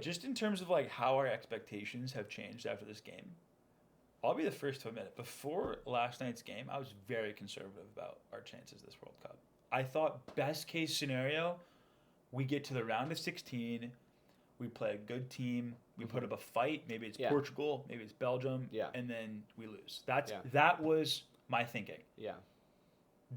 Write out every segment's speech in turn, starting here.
Just in terms of like how our expectations have changed after this game, I'll be the first to admit it. Before last night's game, I was very conservative about our chances this World Cup. I thought best case scenario, we get to the round of 16, we play a good team, we put up a fight, maybe it's Portugal, maybe it's Belgium, and then we lose. That was my thinking. Yeah.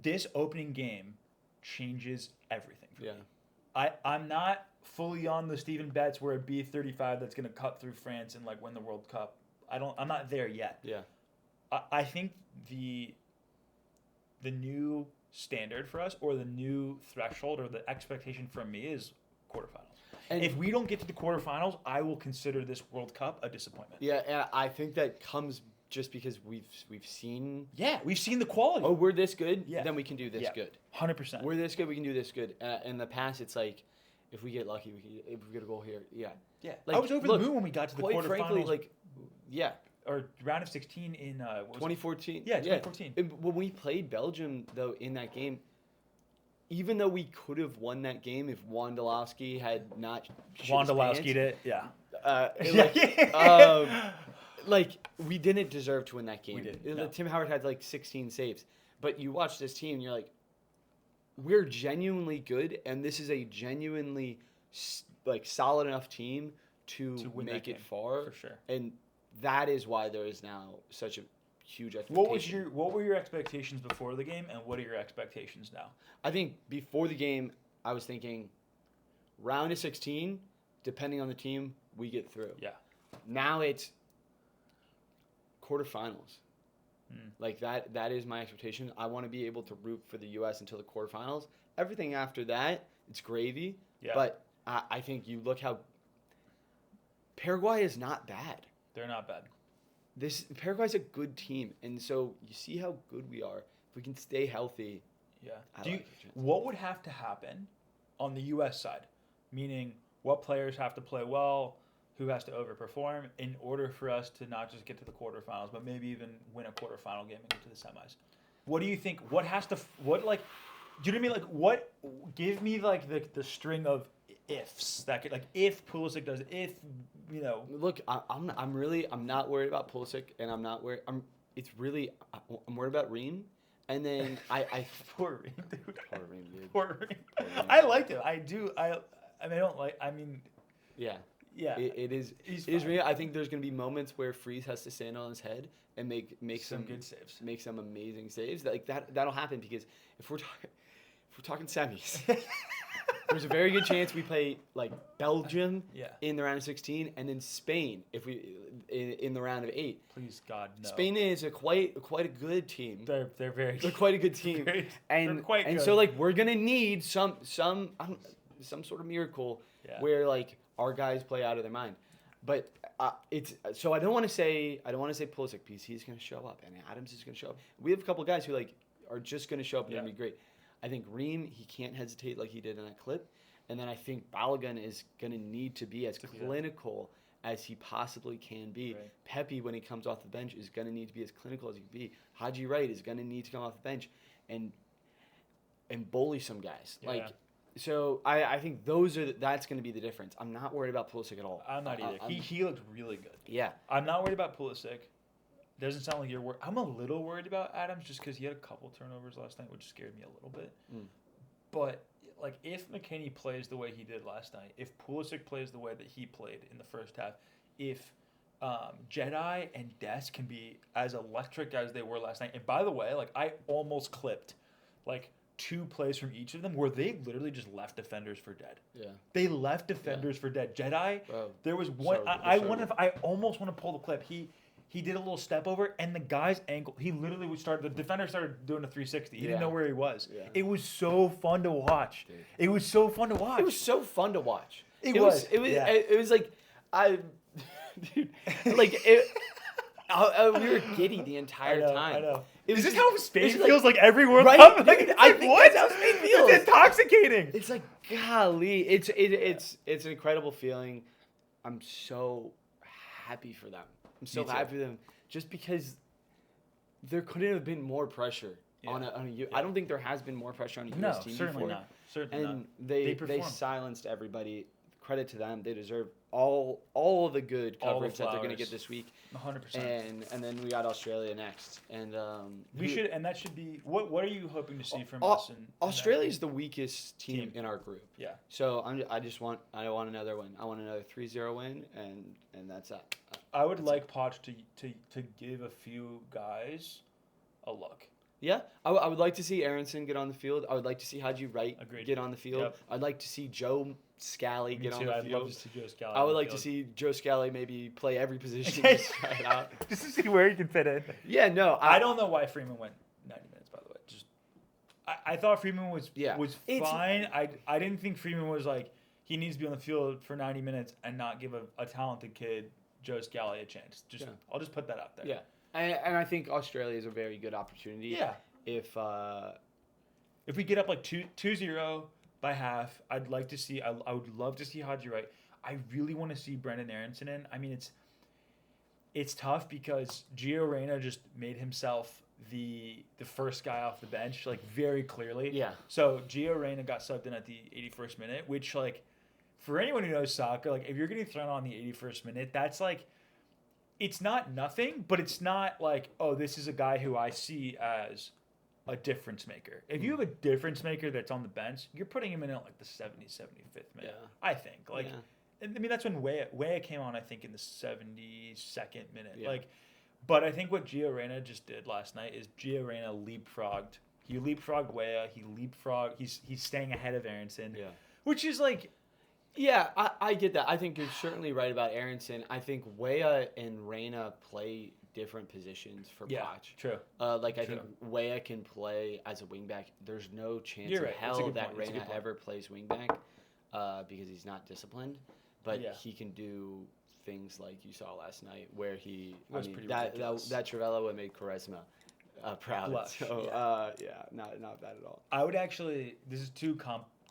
This opening game changes everything for me. I'm not fully on the Steven Betts where a B-35 that's going to cut through France and like win the World Cup. I'm not there yet. Yeah. I think the new standard for us, or the new threshold, or the expectation from me is quarterfinals. And if we don't get to the quarterfinals, I will consider this World Cup a disappointment. Yeah, and I think that comes just because we've seen. Yeah, we've seen the quality. Oh, we're this good, then we can do this good. 100%. We're this good, we can do this good. In the past, it's like, if we get lucky, if we get a goal here, Yeah. Like, I was over the moon when we got to the quarterfinals. Frankly, like, or round of 16 in 2014. Yeah, 2014. When we played Belgium, though, in that game, even though we could have won that game if Wondolowski had not Wondolowski'd it, like, we didn't deserve to win that game. We did. No. Tim Howard had like 16 saves. But you watch this team, and you're like, we're genuinely good, and this is a genuinely like solid enough team to make it far. For sure. And that is why there is now such a huge expectation. What were your expectations before the game, and what are your expectations now? I think before the game, I was thinking round of 16, depending on the team, we get through. Yeah. Now it's quarterfinals. Like that is my expectation. I want to be able to root for the U.S. until the quarterfinals. Everything after that, it's gravy. Yeah. But I think you look how Paraguay is not bad. They're not bad. Paraguay's a good team, and so you see how good we are. If we can stay healthy. Yeah. What would have to happen on the U.S. side? Meaning, what players have to play well, who has to overperform in order for us to not just get to the quarterfinals, but maybe even win a quarterfinal game and get to the semis? What do you think? What has to? What like? Do you know what I mean? Like, what? Give me like the string of ifs that could, like, if Pulisic does it, if Look, I'm not worried about Pulisic, and I'm not worried. I'm worried about Ream, and then I poor Ream, dude. Poor Ream, dude. Poor Ream. I liked him. I do. Yeah. Yeah. It is. It is real. I think there's going to be moments where Freeze has to stand on his head and make some good saves, make some amazing saves. Like that'll happen because if we're talking semis. There's a very good chance we play like Belgium in the round of 16, and then Spain if we in the round of 8. Please God, no. Spain is quite a good team. They're quite a good team, and so like we're gonna need some sort of miracle where like our guys play out of their mind. But it's so I don't want to say Pulisic because he's gonna show up and Adams is gonna show up. We have a couple of guys who like are just gonna show up and gonna be great. I think Ream, he can't hesitate like he did in that clip. And then I think Balogun is going to need to be as clinical as he possibly can be. Right. Pepe, when he comes off the bench, is going to need to be as clinical as he can be. Haji Wright is going to need to come off the bench and bully some guys. Yeah. Like, so I think that's going to be the difference. I'm not worried about Pulisic at all. I'm not either. He looked really good. Yeah. I'm not worried about Pulisic. Doesn't sound like you're worried. I'm a little worried about Adams just because he had a couple turnovers last night, which scared me a little bit. But like, if McKennie plays the way he did last night, if Pulisic plays the way that he played in the first half, if Jedi and Des can be as electric as they were last night, and by the way, like I almost clipped like 2 plays from each of them where they literally just left defenders for dead. Yeah. They left defenders for dead. Jedi, Bro, there was one. I almost want to pull the clip. He did a little step over, and the guy's ankle, the defender started doing a 360. He didn't know where he was. Yeah. It was so fun to watch. Dude. It was so fun to watch. It was so fun to watch. It was like, dude, like, we were giddy the entire time. I know. Is this how Spain feels like every World right? Cup? Like, I think that's how Spain feels. It's intoxicating. It's like, golly. It's an incredible feeling. I'm so happy for them. I'm so happy for them just because there couldn't have been more pressure on a I don't think there has been more pressure on a U.S. team certainly before. Not. Certainly and not. they silenced everybody. Credit to them. They deserve all the good coverage that they're going to get this week. 100%. And then we got Australia next. And that should be what are you hoping to see from us? Australia is the weakest team in our group. Yeah. So I want another win. I want another 3-0 win, and that's that. I would like Poch to give a few guys a look. Yeah, I would like to see Aronson get on the field. I would like to see Haji Wright get on the field. Yep. I'd like to see Joe Scally get on the field. I'd love to see Joe Scally. I would like to see Joe Scally maybe play every position just try it out. Just to see where he can fit in. Yeah, no. I don't know why Freeman went 90 minutes, by the way. Just I thought Freeman was fine. I didn't think Freeman was like, he needs to be on the field for 90 minutes and not give a talented kid, Joe Scally, a chance. I'll just put that out there. Yeah. And I think Australia is a very good opportunity. Yeah. If we get up like 2-0 by half, I'd like to see. I would love to see Haji Wright. I really want to see Brendan Aronson in. I mean, it's tough because Gio Reyna just made himself the first guy off the bench, like very clearly. Yeah. So Gio Reyna got subbed in at the 81st minute, which like for anyone who knows soccer, like if you're getting thrown on the 81st minute, that's like. It's not nothing, but it's not like, oh, this is a guy who I see as a difference maker. If you have a difference maker that's on the bench, you're putting him in at like the 70th, 75th minute, I think. Like, I mean, that's when Weah came on, I think, in the 72nd minute. Yeah. Like, but I think what Gio Reyna just did last night is Gio Reyna leapfrogged. He leapfrogged Weah. He's staying ahead of Aronson, which is like... Yeah, I get that. I think you're certainly right about Aronson. I think Weah and Reyna play different positions for Poch. True. I think Weah can play as a wingback. There's no chance in hell that Reyna ever plays wingback because he's not disciplined. But he can do things like you saw last night where that Trivela would make Quaresma proud. Blush. So, not bad at all. I would actually, this is too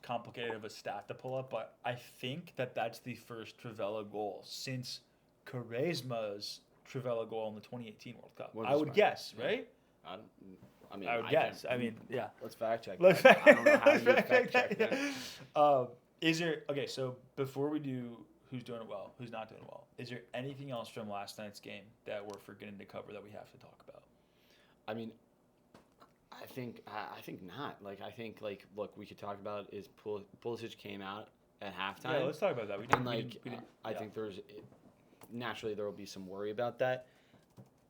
complicated of a stat to pull up, but I think that's the first Trivela goal since Quaresma's Trivela goal in the 2018 World Cup. I would guess, right? I would guess. I mean, yeah. Let's fact check. I don't know how you fact check that. Is there so before we do who's doing it well, who's not doing well, is there anything else from last night's game that we're forgetting to cover that we have to talk about? I mean, I think not. Look, we could talk about is Pulisic came out at halftime. Yeah, let's talk about that. I think naturally there will be some worry about that.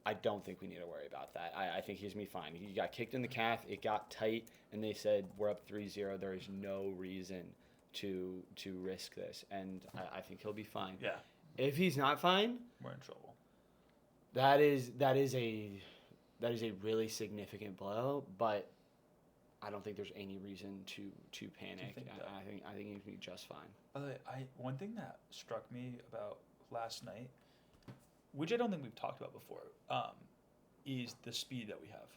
I don't think we need to worry about that. I think he's going to be fine. He got kicked in the calf. It got tight, and they said we're up 3-0. There is no reason to risk this, and I think he'll be fine. Yeah. If he's not fine, we're in trouble. That is a really significant blow, but I don't think there's any reason to panic. I think he's going to be just fine. One thing that struck me about last night, which I don't think we've talked about before, is the speed that we have.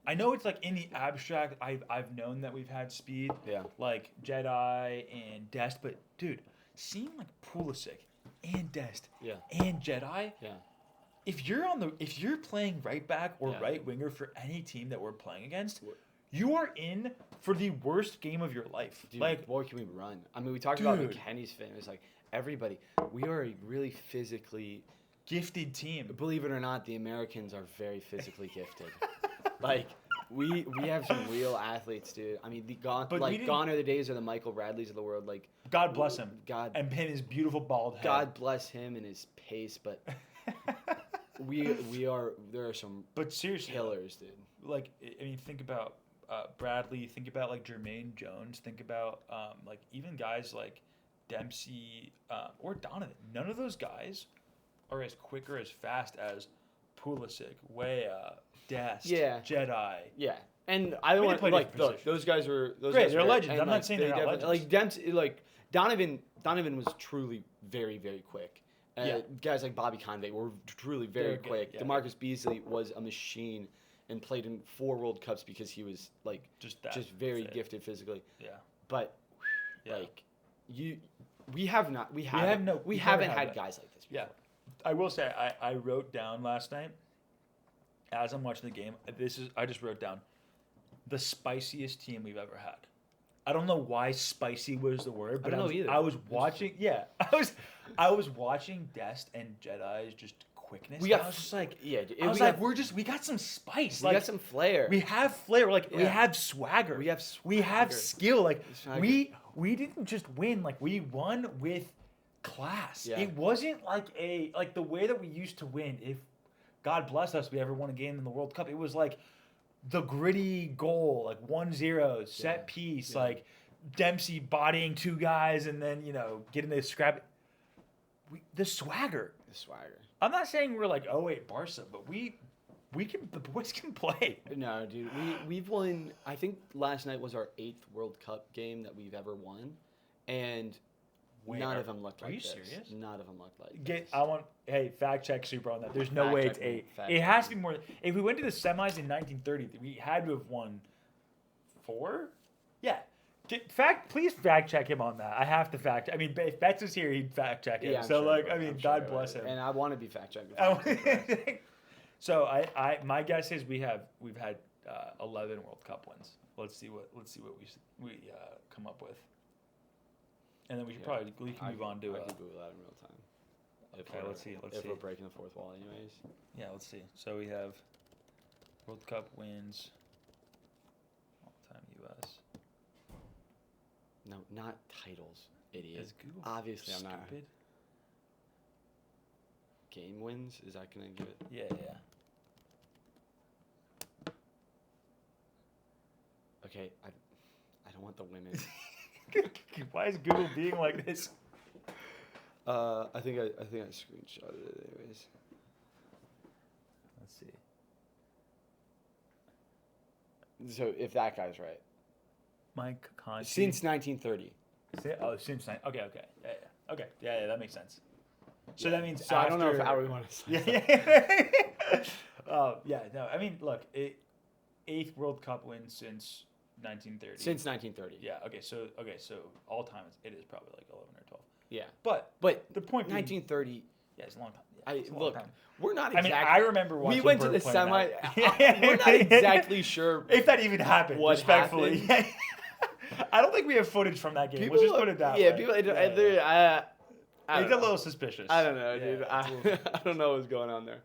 I know it's like in the abstract, I've known that we've had speed, like Jedi and Dest, but dude, seeing like Pulisic and Dest and Jedi, if you're playing right back or right winger for any team that we're playing against, you are in for the worst game of your life. Dude, like, boy, can we run? I mean, we talked about McKennie's fitness. Like, everybody, we are a really physically gifted team. Believe it or not, the Americans are very physically gifted. Like, we have some real athletes, dude. I mean, gone are the days of the Michael Bradleys of the world. Like, God bless him. And his beautiful bald head. God bless him and his pace, but there are some killers, dude. Like, I mean, think about Bradley, think about like Jermaine Jones, think about like even guys like Dempsey or Donovan. None of those guys are as quick or as fast as Pulisic, Weah, Dest, Jedi. Yeah. And I don't want to like those guys were great. They're legends. I'm not saying they're not legends. Like Dempsey, like Donovan was truly very, very quick. Guys like Bobby Convey were truly very quick. Yeah. DeMarcus Beasley was a machine and played in 4 World Cups because he was like just very gifted physically. Yeah. But like we haven't had guys like this before. Yeah. I will say I wrote down last night as I'm watching the game. I just wrote down the spiciest team we've ever had. I don't know why spicy was the word, but I don't know either. I was watching. Yeah, I was watching Dest and Jedi's just quickness. I was just like, we got some spice. We got some flair. We have flair. Like we have swagger. We have skill. Like we didn't just win. Like we won with class. Yeah. It wasn't like the way that we used to win. If God bless us, we ever won a game in the World Cup, it was like the gritty goal, like 1-0 set piece, like Dempsey bodying two guys and then getting the scrap. The swagger. I'm not saying we're like 08 Barca, but the boys can play. No, dude, we've won. I think last night was our 8th World Cup game that we've ever won, and none of them looked like this. Are you serious? None of them looked like this. Fact check Super on that. There's no way it's 8. It has to be more. If we went to the semis in 1930, we had to have won 4. Yeah. Please fact check him on that. I have to fact. I mean, if Betts was here, he'd fact check him. Yeah, God bless him. And I want to be fact checked. So my guess is we've had 11 World Cup wins. Let's see what we come up with, and then we should probably move on to. I can Google that in real time. Okay, let's see. If we're breaking the fourth wall, anyways. Yeah, let's see. So we have World Cup wins. All-time U.S. No, not titles, idiot. Is Google obviously stupid? I'm not. Game wins? Is that gonna give it? Yeah. Okay, I don't want the women. Why is Google being like this? I think I screenshotted it anyways. Let's see. So if that guy's right. Mike Conti. Since 1930. Since okay. Okay, that makes sense. So that means I don't know if we want to say no. I mean, look, 8th World Cup win since 1930. Since 1930. Yeah. Okay. So all time it is probably like 11 or 12. Yeah. But the point being, 1930. Yeah, it's a long time. Yeah, we're not exactly. I remember watching. We went to the semi. We're not exactly sure if that even happened. Respectfully. Happened. I don't think we have footage from that game. Let's just put it that way. People. It's a little suspicious. I don't know, dude. I don't know what's going on there.